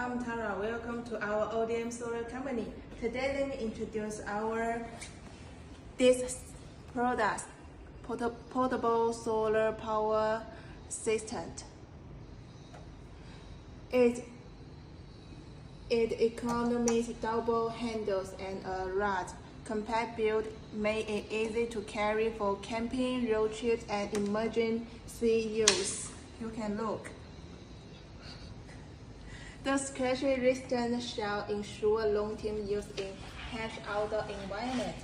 I'm Tara. Welcome to our ODM Solar Company. Today, let me introduce this product, portable solar power system. It economies double handles and a rod. Compact build made it easy to carry for camping, road trips, and emergency use. You can look. The scratch-resistant shell ensures long-term use in harsh outdoor environment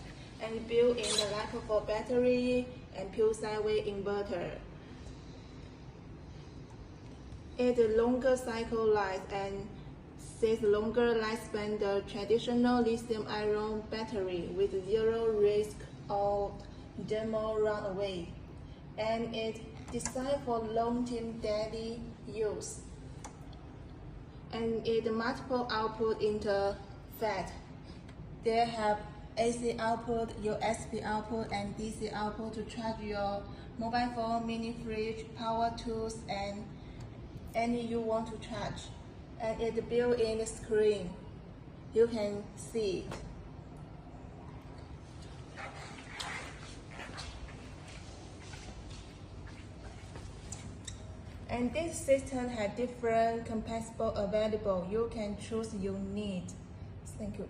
and built in the LiPo4 battery and pure sideway inverter. It longer cycle life and says longer lifespan than traditional lithium-ion battery with zero risk of thermal runaway, and it's designed for long-term daily use. And it multiple output interface. They have AC output, USB output, and DC output to charge your mobile phone, mini fridge, power tools, and any you want to charge. And it's built in the screen. You can see it. And this system has different compatible available. You can choose your need. Thank you.